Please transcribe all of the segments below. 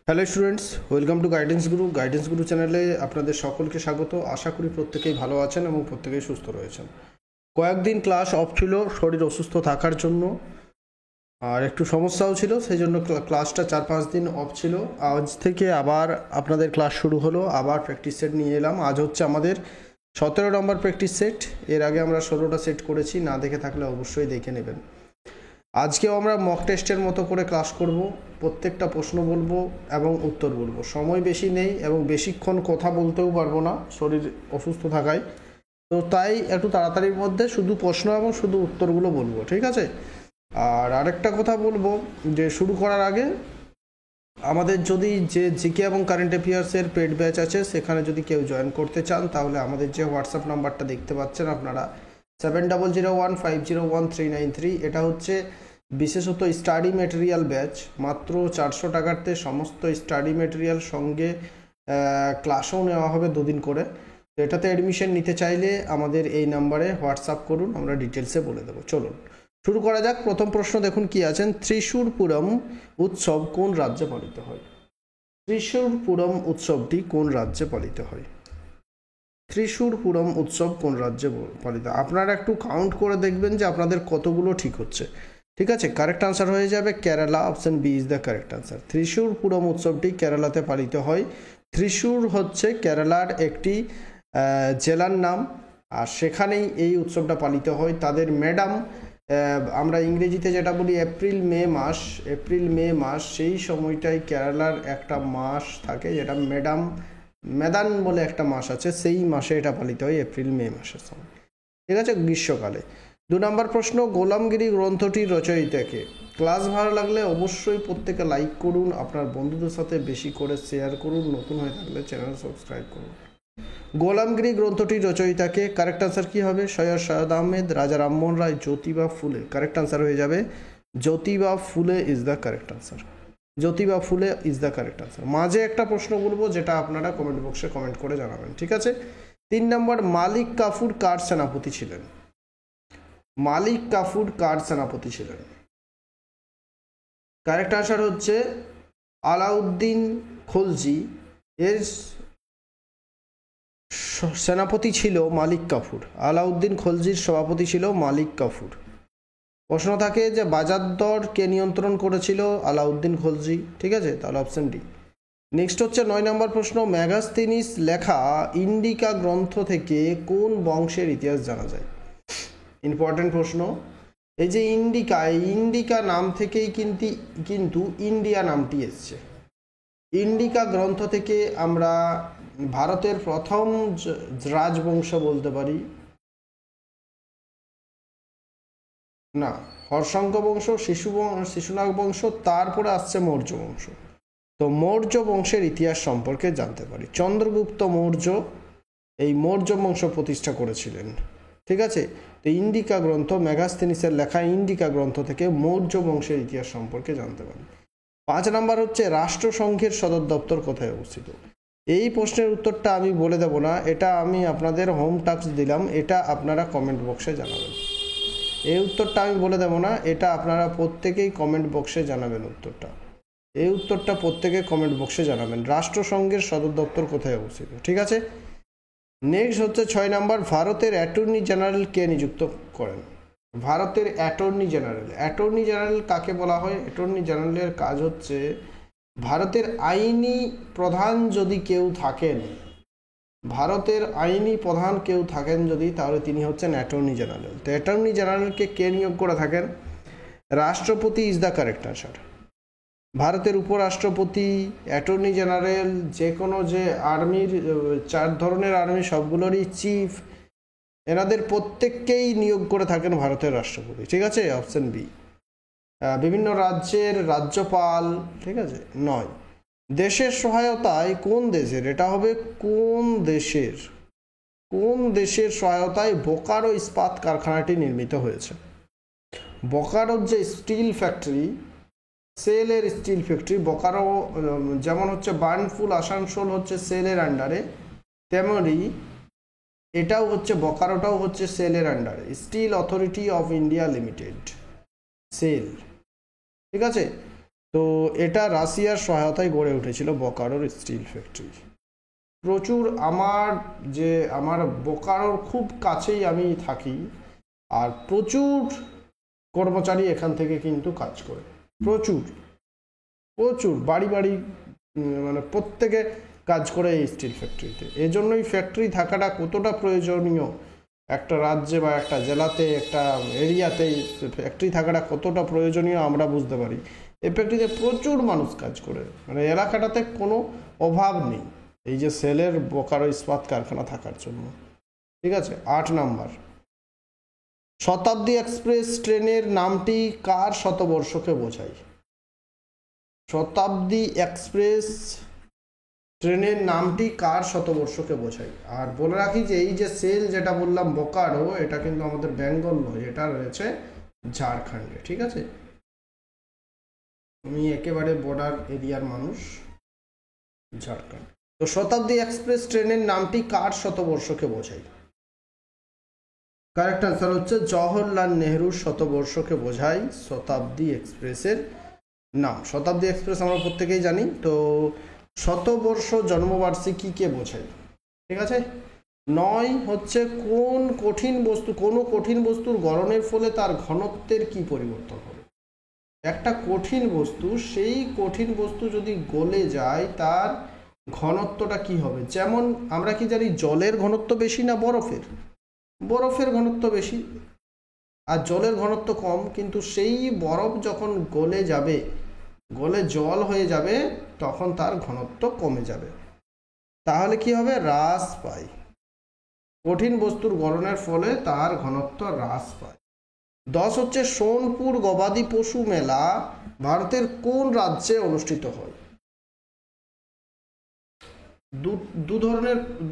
Hello students, welcome to guidance গুরু চ্যানেলে আপনাদের সকলকে স্বাগত। আশা করি প্রত্যেকেই ভালো আছেন এবং প্রত্যেকেই সুস্থ রয়েছেন। কয়েকদিন ক্লাস অফ ছিল শরীর অসুস্থ থাকার জন্য, আর একটু সমস্যাও ছিল, সেই জন্য ক্লাসটা 4-5 দিন অফ ছিল। আজ থেকে আবার আপনাদের ক্লাস শুরু হলো, আবার প্র্যাকটিস সেট নিয়ে এলাম। আজ হচ্ছে আমাদের 17 নম্বর প্র্যাকটিস সেট। এর আগে আমরা 16টা সেট করেছি, না দেখে থাকলে অবশ্যই দেখে নেবেন। আজকেও আমরা মক টেস্টের মতো করে ক্লাস করব, প্রত্যেকটা প্রশ্ন বলবো এবং উত্তর বলবো। সময় বেশি নেই এবং বেশিক্ষণ কথা বলতেও পারবো না শরীর অসুস্থ থাকায়, তো তাই একটু তাড়াতাড়ির মধ্যে শুধু প্রশ্ন এবং শুধু উত্তরগুলো বলবো, ঠিক আছে? আর আরেকটা কথা বলবো যে শুরু করার আগে আমাদের যদি যে জিকে এবং কারেন্ট অ্যাফেয়ার্সের পেড ব্যাচ আছে সেখানে যদি কেউ জয়েন করতে চান, তাহলে আমাদের যে হোয়াটসঅ্যাপ নাম্বারটা দেখতে পাচ্ছেন আপনারা 7001501393, এটা হচ্ছে বিশেষত স্টাডি মেটেরিয়াল ব্যাচ। মাত্র 400 টাকাতে সমস্ত স্টাডি মেটেরিয়াল সঙ্গে ক্লাসও নেওয়া হবে 2 দিন করে। তো এটাতে অ্যাডমিশন নিতে চাইলে আমাদের এই নাম্বারে হোয়াটসঅ্যাপ করুন, আমরা ডিটেলসে বলে দেবো। চলুন শুরু করা যাক। প্রথম প্রশ্ন দেখুন কি আছেন। ত্রিশূরপুরম উৎসব কোন রাজ্যে পালিত হয়? ত্রিশূরপুরম উৎসবটি কোন রাজ্যে পালিত হয়? ত্রিশূরপুরম উৎসব কোন রাজ্যে পালিত? আপনারা একটু কাউন্ট করে দেখবেন যে আপনাদের কতগুলো ঠিক হচ্ছে। ঠিক আছে, কারেক্ট আনসার হয়ে যাবে Kerala. Option B is the correct answer. ত্রিশূরপুরম উৎসবটি কেরালাতে পালিত হয়। ত্রিশূর হচ্ছে কেরালার একটি জেলার নাম, আর সেখানেই এই উৎসবটা পালিত হয়। তাদের ম্যাডাম, আমরা ইংরেজিতে যেটা বলি এপ্রিল মে মাস, সেই সময়টাই কেরালার একটা মাস থাকে যেটা মেদান বলে একটা মাস আছে, সেই মাসে এটা পালিত হয়, এপ্রিল মে মাসের সময়। ঠিক আছে, গ্রীষ্মকালে। 2 নম্বর প্রশ্ন, গোলামগিরি গ্রন্থটির রচয়িতাকে? ক্লাস ভালো লাগলে অবশ্যই প্রত্যেকে লাইক করুন, আপনার বন্ধুদের সাথে বেশি করে শেয়ার করুন, নতুন হয়ে থাকলে চ্যানেল সাবস্ক্রাইব করুন। গোলামগিরি গ্রন্থটির রচয়িতাকে? কারেক্ট আনসার কি হবে? সৈয়দ আহমেদ, রাজা রামমোহন রায়, জ্যোতিবা ফুলে। কারেক্ট আনসার হয়ে যাবে জ্যোতিবা ফুলে is the correct answer. Jyotiba ফুলে ইজ দ্য কারেক্ট আনসার। মাঝে একটা প্রশ্ন বলবো যেটা আপনারা কমেন্ট বক্সে কমেন্ট করে জানাবেন, ঠিক আছে? 3 নম্বর, মালিক কাফুর কার সেনাপতি ছিলেন? মালিক কাফুর কার সেনাপতি ছিলেন? কারেক্ট আনসার হচ্ছে আলাউদ্দিন খলজি। এর সেনাপতি ছিল মালিক কাফুর। আলাউদ্দিন খলজির সভাপতি ছিল মালিক কাফুর। প্রশ্ন থাকে যে বাজার দর কে নিয়ন্ত্রণ করেছিল? আলাউদ্দিন খলজি। ঠিক আছে, তাহলে অপশন ডি। নেক্সট হচ্ছে 9 নম্বর প্রশ্ন, ম্যাগাস্তিনিস লেখা ইন্ডিকা গ্রন্থ থেকে কোন বংশের ইতিহাস জানা যায়? ইম্পর্টেন্ট প্রশ্ন। এই যে ইন্ডিকা নাম থেকেই কিন্তু ইন্ডিয়া নামটি এসছে। ইন্ডিকা গ্রন্থ থেকে আমরা ভারতের প্রথম রাজবংশ বলতে পারি না, হর্ষঙ্ক বংশ, শিশুনাগ বংশ, তারপরে আসছে মৌর্য বংশ। তো মৌর্য বংশের ইতিহাস সম্পর্কে জানতে পারি। চন্দ্রগুপ্ত মৌর্য এই মৌর্য বংশ প্রতিষ্ঠা করেছিলেন। ঠিক আছে, তো ইন্ডিকা গ্রন্থ, ম্যাগাস্তিনিসের লেখা ইন্ডিকা গ্রন্থ থেকে মৌর্য বংশের ইতিহাস সম্পর্কে জানতে পারি। 5 নম্বর হচ্ছে রাষ্ট্রসংঘের সদর দপ্তর কোথায় অবস্থিত? এই প্রশ্নের উত্তরটা আমি বলে দেব না, এটা আমি আপনাদের হোম টাস্ক দিলাম, এটা আপনারা কমেন্ট বক্সে জানাবেন। এই উত্তরটা আমি বলে দেব না, এটা আপনারা প্রত্যেকেই কমেন্ট বক্সে জানাবেন উত্তরটা। এই উত্তরটা প্রত্যেকে কমেন্ট বক্সে জানাবেন, রাষ্ট্রসংঘের সদর দপ্তর কোথায় অবস্থিত। ঠিক আছে, নেক্সট হচ্ছে 6 নম্বর, ভারতের অ্যাটর্নি জেনারেল কে নিযুক্ত করেন? ভারতের অ্যাটর্নি জেনারেল কাকে বলা হয়? অ্যাটর্নি জেনারেলের কাজ হচ্ছে ভারতের আইনি প্রধান যদি কেউ থাকেন, যদি তাহলে তিনি হচ্ছেন অ্যাটর্নি জেনারেল। তো অ্যাটর্নি জেনারেলকে কে নিয়োগ করে থাকেন? রাষ্ট্রপতি ইজ দ্য কারেক্ট আনসার। ভারতের উপরাষ্ট্রপতি, অ্যাটর্নি জেনারেল, যে কোনো যে আর্মির 4 ধরনের আর্মি সবগুলোরই চিফ, এনাদের প্রত্যেককেই নিয়োগ করে থাকেন ভারতের রাষ্ট্রপতি। ঠিক আছে, অপশন বি। বিভিন্ন রাজ্যের রাজ্যপাল, ঠিক আছে, নয়। দেশের সহায়তায় কোন দেশের? এটা হবে কোন দেশের সহায়তায় বোকারো ইস্পাত কারখানাটি নির্মিত হয়েছে? বোকারোর যে স্টিল ফ্যাক্টরি, সেলের স্টিল ফ্যাক্টরি বোকারো, যেমন হচ্ছে বার্নপুর আসানসোল হচ্ছে সেলের আন্ডারে, তেমনি এটাও হচ্ছে বোকারোটাও হচ্ছে সেলের আন্ডারে, Steel Authority of India Limited, SAIL. ঠিক আছে, তো এটা রাশিয়ার সহায়তায় গড়ে উঠেছিল বোকারোর স্টিল ফ্যাক্টরি। প্রচুর আমার বোকারোর খুব কাছেই আমি থাকি, আর প্রচুর কর্মচারী এখান থেকে কিন্তু কাজ করে, প্রচুর প্রচুর বাড়ি বাড়ি মানে প্রত্যেকে কাজ করে এই স্টিল ফ্যাক্টরিতে। এজন্যই ফ্যাক্টরি থাকাটা কতটা প্রয়োজনীয় একটা রাজ্যে বা একটা জেলাতে, একটা এরিয়াতে ফ্যাক্টরি থাকাটা কতটা প্রয়োজনীয় আমরা বুঝতে পারি। এই ফ্যাক্টরিতে প্রচুর মানুষ কাজ করে, মানে এলাকাটাতে কোনো অভাব নেই এই যে সেলের বোকারো ইস্পাত কারখানা থাকার জন্য। ঠিক আছে, 8 নাম্বার, শতাব্দী এক্সপ্রেস ট্রেনের নামটি কার শতবর্ষকে বোঝায়? শতাব্দী এক্সপ্রেস ট্রেনের নামটি কার শতবর্ষকে বোঝায়? আর বলে রাখি যে এই যে সেল যেটা বললাম বোকারো, এটা কিন্তু আমাদের বেঙ্গল নয়, এটা রয়েছে ঝাড়খণ্ডে। ঠিক আছে, আমি একেবারে বর্ডার এরিয়ার মানুষ, ঝাড়খণ্ড। তো শতাব্দী এক্সপ্রেস ট্রেনের নামটি কার শতবর্ষকে বোঝায়? কারেক্ট আনসার হচ্ছে জওহরলাল নেহরুর শতবর্ষকে বোঝায় শতাব্দী এক্সপ্রেসের নাম। শতাব্দী এক্সপ্রেস আমরা প্রত্যেকেই জানি। তো শতবর্ষ জন্মবার্ষিকীকে বোঝায়। ঠিক আছে, 9 হচ্ছে কোনো কঠিন বস্তুর গলনের ফলে তার ঘনত্বের কি পরিবর্তন হবে? একটা কঠিন বস্তু, সেই কঠিন বস্তু যদি গলে যায় তার ঘনত্বটা কি হবে? যেমন আমরা কি জানি জলের ঘনত্ব বেশি না বরফের? বরফের ঘনত্ব বেশি, আর জলের ঘনত্ব কম। কিন্তু সেই বরফ যখন গলে যাবে, গলে জল হয়ে যাবে, তখন তার ঘনত্ব কমে যাবে। তাহলে কি হবে? হ্রাস পায়। কঠিন বস্তুর গলনের ফলে তার ঘনত্ব হ্রাস পায়। 10 হচ্ছে সোনপুর গবাদি পশু মেলা ভারতের কোন রাজ্যে অনুষ্ঠিত হয়?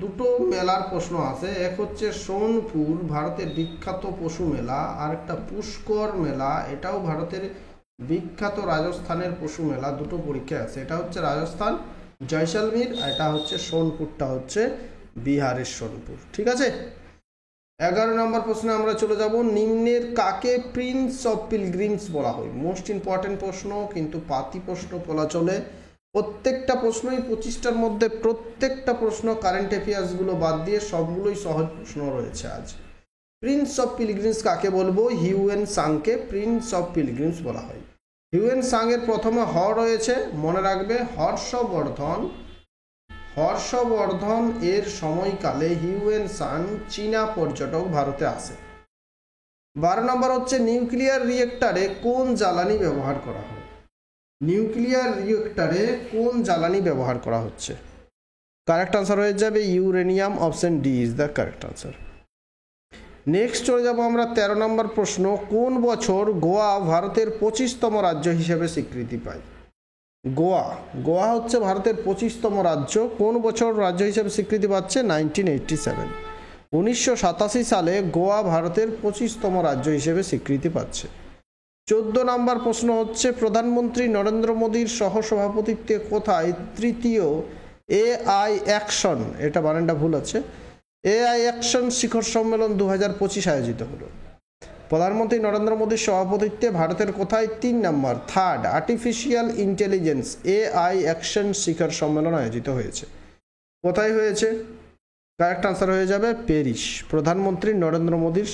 দুটো মেলার প্রশ্ন আছে। এক হচ্ছে সোনপুর, ভারতের বিখ্যাত পশু মেলা, আর একটা পুষ্কর মেলা, এটাও ভারতের বিখ্যাত রাজস্থানের পশু মেলা। দুটো পরীক্ষা আছে, এটা হচ্ছে রাজস্থান জয়সালমীর, এটা হচ্ছে সোনপুরটা হচ্ছে বিহারের সোনপুর। ঠিক আছে, 11 নম্বর প্রশ্নে আমরা চলে যাব। নিম্নের কাকে প্রিন্স অফ পিলগ্রিমস বলা হয়? মোস্ট ইম্পর্টেন্ট প্রশ্ন, কিন্তু পাতি প্রশ্ন বলা চলে। প্রত্যেকটা প্রশ্নই 25টার মধ্যে প্রত্যেকটা প্রশ্ন কারেন্ট অ্যাফেয়ার্সগুলো বাদ দিয়ে সবগুলোই সহজ প্রশ্ন রয়েছে আজ। প্রিন্স অফ পিলগ্রিমস কাকে বলবো? হিউয়েন সাংকে প্রিন্স অফ পিলগ্রিমস বলা হয়। হিউয়েন সাংয়ের প্রথমে হ রয়েছে, মনে রাখবে, হর্ষবর্ধন এর সময়কালে হিউয়েন সাং চীনা পর্যটক ভারতে আসে। 12 নম্বর হচ্ছে নিউক্লিয়ার রিয়েক্টরে কোন জ্বালানি ব্যবহার করা হয়? নিউক্লিয়ার রিয়েক্টরে কোন জ্বালানি ব্যবহার করা হচ্ছে? কারেক্ট আনসার হয়ে যাবে uranium. Option D is the correct answer. Next চলে যাব আমরা 13 নম্বর প্রশ্ন। কোন বছর গোয়া ভারতের 25তম রাজ্য হিসেবে স্বীকৃতি পায়? গোয়া হচ্ছে ভারতের 25তম রাজ্য। কোন বছর রাজ্য হিসেবে স্বীকৃতি পাচ্ছে? 1987। 1987 সালে গোয়া ভারতের 25তম রাজ্য হিসেবে স্বীকৃতি পাচ্ছে। 14 নম্বর প্রশ্ন হচ্ছে প্রধানমন্ত্রী নরেন্দ্র মোদীর সহসভাপতিত্বে কোথায় তৃতীয় এআই অ্যাকশন, এটা বানানটা ভুল আছে, এআই অ্যাকশন শিখর সম্মেলন 2025 আয়োজিত হলো? প্রধানমন্ত্রী নরেন্দ্র মোদীর সভাপতিত্বে ভারতের কোথায় 3 নম্বর third artificial intelligence AI action শিখর সম্মেলন আয়োজিত হয়েছে? কোথায় হয়েছে? কারেক্ট আনসার হয়ে যাবে প্যারিস। প্রধানমন্ত্রী নরেন্দ্র মোদীর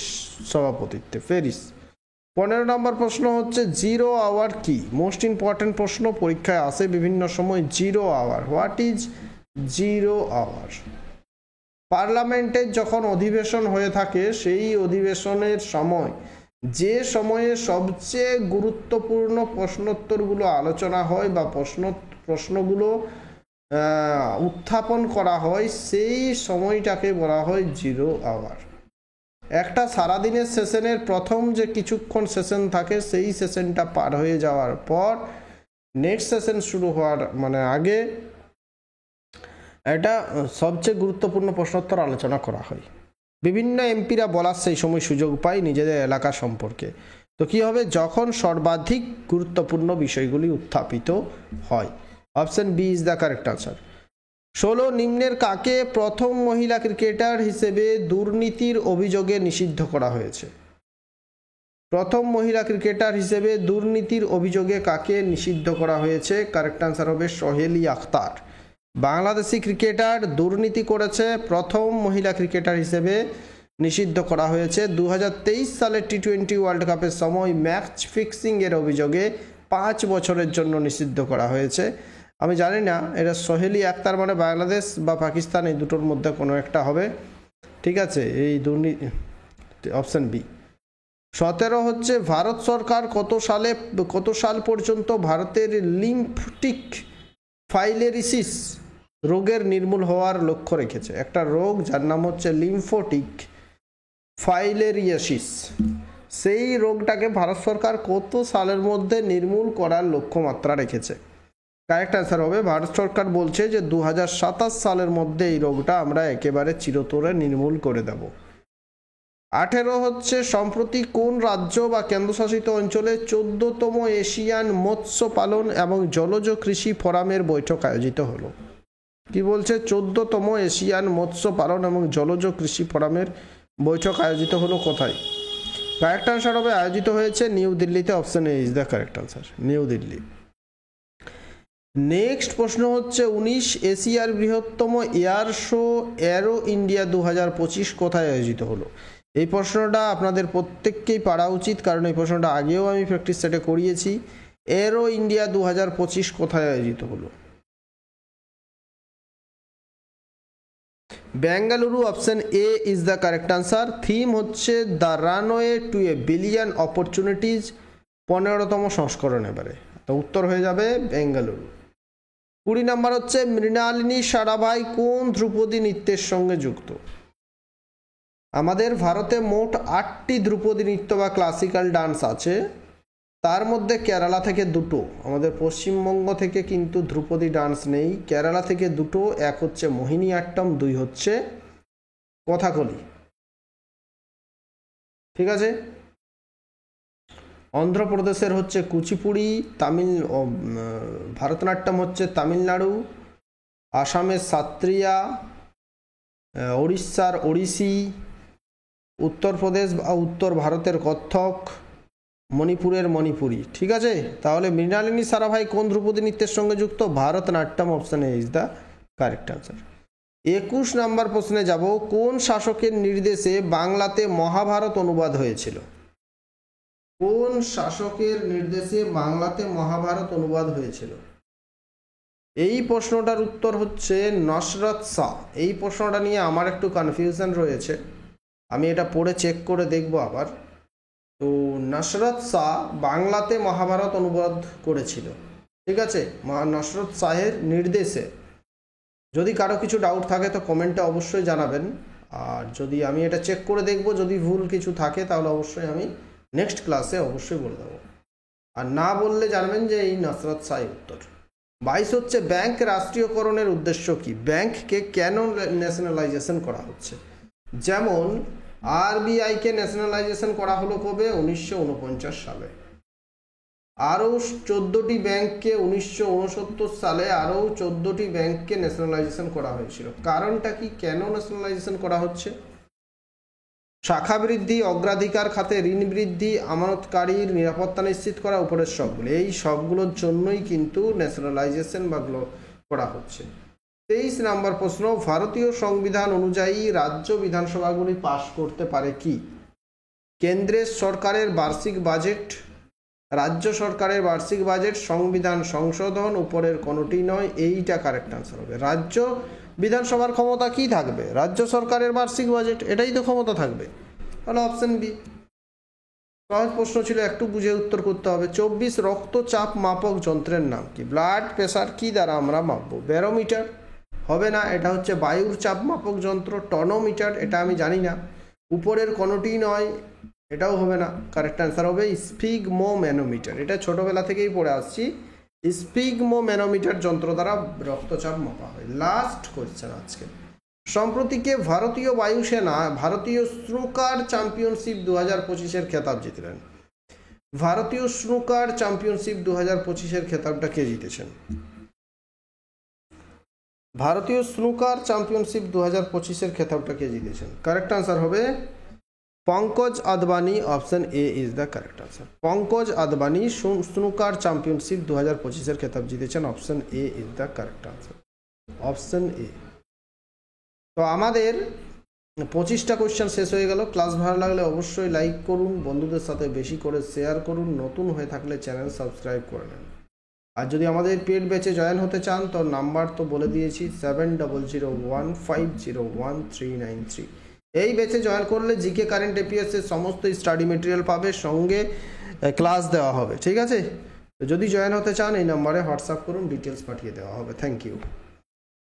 সভাপতিত্বে প্যারিস। 15 নম্বর প্রশ্ন হচ্ছে জিরো আওয়ার কি? মোস্ট ইম্পর্টেন্ট প্রশ্ন, পরীক্ষায় আসে বিভিন্ন সময়। Zero hour, what is zero hour? পার্লামেন্টের যখন অধিবেশন হয়ে থাকে, সেই অধিবেশনের সময় যে সময়ে সবচেয়ে গুরুত্বপূর্ণ প্রশ্নোত্তরগুলো আলোচনা হয় বা প্রশ্নগুলো উত্থাপন করা হয়, সেই সময়টাকে বলা হয় জিরো আওয়ার। একটা সারাদিনের সেশনের প্রথম যে কিছুক্ষণ সেশন থাকে, সেই সেশনটা পার হয়ে যাওয়ার পর নেক্সট সেশন শুরু হওয়ার আগে এটা সবচেয়ে গুরুত্বপূর্ণ প্রশ্নোত্তর আলোচনা করা হয়। বিভিন্ন এমপিরা বলার সেই সময় সুযোগ পায় নিজেদের এলাকা সম্পর্কে। তো কি হবে? যখন সর্বাধিক গুরুত্বপূর্ণ বিষয়গুলি উত্থাপিত হয়। Option B is the correct answer. 16 নিম্নের কাকে প্রথম মহিলা ক্রিকেটার হিসেবে দুর্নীতির অভিযোগে নিষিদ্ধ করা হয়েছে? প্রথম মহিলা ক্রিকেটার হিসেবে দুর্নীতির অভিযোগে কাকে নিষিদ্ধ করা হয়েছে? কারেক্ট আনসার হবে সোহেলি আখতার। বাংলাদেশি ক্রিকেটার দুর্নীতি করেছে, প্রথম মহিলা ক্রিকেটার হিসেবে নিষিদ্ধ করা হয়েছে। 2023 সালের টি20 ওয়ার্ল্ড কাপের সময় ম্যাচ ফিক্সিং এর অভিযোগে 5 বছরের জন্য নিষিদ্ধ করা হয়েছে। আমি জানি না এটা সোহেলি আখতার মানে বাংলাদেশ বা পাকিস্তান, এই দুটোর মধ্যে কোনো একটা হবে। ঠিক আছে, এই দুর্নীতি অপশন বি। 17 হচ্ছে ভারত সরকার কত সাল পর্যন্ত ভারতের লিম্ফটিক ফাইলেরিসিস রোগের নির্মূল হওয়ার লক্ষ্য রেখেছে? একটা রোগ যার নাম হচ্ছে লিম্ফোটিক ফাইলেরিয়াসিস, সেই রোগটাকে ভারত সরকার কত সালের মধ্যে নির্মূল করার লক্ষ্যমাত্রা রেখেছে? কারেক্ট অ্যান্সার হবে ভারত সরকার বলছে যে 2027 সালের মধ্যে এই রোগটা আমরা একেবারে চিরতরে নির্মূল করে দেব। 18 হচ্ছে সম্প্রতি কোন রাজ্য বা কেন্দ্রশাসিত অঞ্চলে 14তম এশিয়ান মৎস্য পালন এবং জলজ কৃষি ফোরামের বৈঠক আয়োজিত হলো? কি বলছে? 14তম এশিয়ান মৎস্য পালন এবং জলজ কৃষি ফোরামের বৈঠক আয়োজিত হলো কোথায়? কারেক্ট আনসার হবে আয়োজিত হয়েছে নিউ দিল্লিতে। Option A is the correct answer, new Delhi. Next প্রশ্ন হচ্ছে 19 এশিয়ার বৃহত্তম এয়ার শো এরো ইন্ডিয়া 2025 কোথায় আয়োজিত হলো? এই প্রশ্নটা আপনাদের প্রত্যেককেই পারা উচিত, কারণ এই প্রশ্নটা আগেও আমি প্র্যাকটিস সেটে করিয়েছি। এরো ইন্ডিয়া 2025 কোথায় আয়োজিত হলো? Bengaluru. Option A is the correct answer. Theme হচ্ছে the runway to a billion opportunities, 15তম সংস্করণ এবারে, তো উত্তর হয়ে যাবে বেঙ্গালুরু। 20 নম্বর হচ্ছে মৃণালিনী সারাভাই কোন ধ্রুপদী নৃত্যের সঙ্গে যুক্ত? আমাদের ভারতে মোট 8টি ধ্রুপদী নৃত্য বা ক্লাসিক্যাল ডান্স আছে, তার মধ্যে কেরালা থেকে 2টো, আমাদের পশ্চিমবঙ্গ থেকে কিন্তু ধ্রুপদী ডান্স নেই। কেরালা থেকে 2টো, এক হচ্ছে মোহিনী আট্টম, 2 হচ্ছে কথাকলি। ঠিক আছে, অন্ধ্রপ্রদেশের হচ্ছে কুচিপুড়ি, ভারতনাট্যম হচ্ছে তামিলনাড়ু, আসামের সাত্রিয়া, উড়িষ্যার ওড়িশি, উত্তরপ্রদেশ বা উত্তর ভারতের কত্থক, মণিপুরের মণিপুরি। ঠিক আছে, তাহলে মৃণালিনী সারাভাই কোন ধ্রুপদী নৃত্যের সঙ্গে যুক্ত? Bharatanatyam. Option A is the correct answer. 21 নম্বর প্রশ্নে যাব, কোন শাসকের নির্দেশে বাংলাতে মহাভারত অনুবাদ হয়েছিল? কোন শাসকের নির্দেশে বাংলাতে মহাভারত অনুবাদ হয়েছিল? এই প্রশ্নটার উত্তর হচ্ছে নসরত শাহ। এই প্রশ্নটা নিয়ে আমার একটু কনফিউশন রয়েছে, আমি এটা পড়ে চেক করে দেখব আবার। তো নসরত শাহ বাংলাতে মহাভারত অনুবাদ করেছিল। ঠিক আছে, নসরত শাহের নির্দেশে। যদি কারো কিছু ডাউট থাকে তো কমেন্টে অবশ্যই জানাবেন, আর যদি আমি এটা চেক করে দেখব, যদি ভুল কিছু থাকে তাহলে অবশ্যই আমি নেক্সট ক্লাসে অবশ্যই বলে দেবো, আর না বললে জানবেন যে এই নসরত শাহ উত্তর। 22 হচ্ছে ব্যাংক রাষ্ট্রীয়করণের উদ্দেশ্য কি? ব্যাংককে কেন ন্যাশনালাইজেশন করা হচ্ছে? যেমন আরবিআইকে ন্যাশনালাইজেশন করা হলো কবে? 1949 সালে। আরও 14টি ব্যাংককে 1969 সালে আরও 14টি ব্যাংককে ন্যাশনালাইজেশন করা হয়েছিল। কারণটা কি, কেন ন্যাশনালাইজেশন করা হচ্ছে? শাখা বৃদ্ধি, অগ্রাধিকার খাতে ঋণ বৃদ্ধি, আমানতকারীর নিরাপত্তা নিশ্চিত করা, উপরের সবগুলো, এই সবগুলোর জন্যই কিন্তু ন্যাশনালাইজেশন বা করা হচ্ছে। 23 নম্বর প্রশ্ন, ভারতীয় সংবিধান অনুযায়ী রাজ্য বিধানসভাগুলি পাশ করতে পারে কি? কেন্দ্রের সরকারের বার্ষিক বাজেট, রাজ্য সরকারের বার্ষিক বাজেট, সংবিধান সংশোধন, উপরের কোনোটি নয়। এইটা কারেক্ট আনসার হবে। রাজ্য বিধানসভার ক্ষমতা কি থাকবে? রাজ্য সরকারের বার্ষিক বাজেট, এটাই তো ক্ষমতা থাকবে। তাহলে অপশন বি। সহজ প্রশ্ন ছিল, একটু বুঝে উত্তর করতে হবে। 24 রক্তচাপ মাপক যন্ত্রের নাম কি? ব্লাড প্রেশার কি দ্বারা আমরা মাপবো? ব্যারোমিটার হবে না, এটা হচ্ছে বায়ুর চাপ মাপক যন্ত্র। টনোমিটার, এটা আমি জানি না। উপরের কোনোটি নয়, এটাও হবে না। কারেক্ট অ্যান্সার হবে স্পিগমোম্যানোমিটার। এটা ছোটবেলা থেকেই পড়ে আসছি, স্পিগমোম্যানোমিটার যন্ত্র দ্বারা রক্তচাপ মাপা হয়। লাস্ট কোয়েশ্চেন আজকে। সম্প্রতিকে ভারতীয় বায়ুসেনা ভারতীয় স্নুকার চ্যাম্পিয়নশিপ 2025-এর খেতাব জিতলেন। ভারতীয় স্নুকার চ্যাম্পিয়নশিপ 2025-এর খেতাবটা কে জিতেছেন? ভারতীয় স্নুকার চ্যাম্পিয়নশিপ 2025-এর খেতাবটা কে জিতেছেন? কারেক্ট আনসার হবে Pankaj Advani, option A is the correct answer. Pankaj Advani snooker championship 2025-এর খেতাব জিতেছেন, option A is the correct answer, option A. তো আমাদের 25টা কোয়েশ্চেন শেষ হয়ে গেল। ক্লাস ভালো লাগলে অবশ্যই লাইক করুন, বন্ধুদের সাথে বেশি করে শেয়ার করুন, নতুন হয়ে থাকলে চ্যানেল সাবস্ক্রাইব করে নেন। আর যদি আমাদের পেড ব্যাচে জয়েন হতে চান তো নাম্বার তো বলে দিয়েছি 7001501393। এই ব্যাচে জয়েন করলে জিকে কারেন্ট এপিএস এর সমস্ত স্টাডি মেটেরিয়াল পাবে, সঙ্গে ক্লাস দেওয়া হবে, ঠিক আছে? তো যদি জয়েন হতে চান এই নাম্বারে হোয়াটসঅ্যাপ করুন, ডিটেলস পাঠিয়ে দেওয়া হবে। Thank you.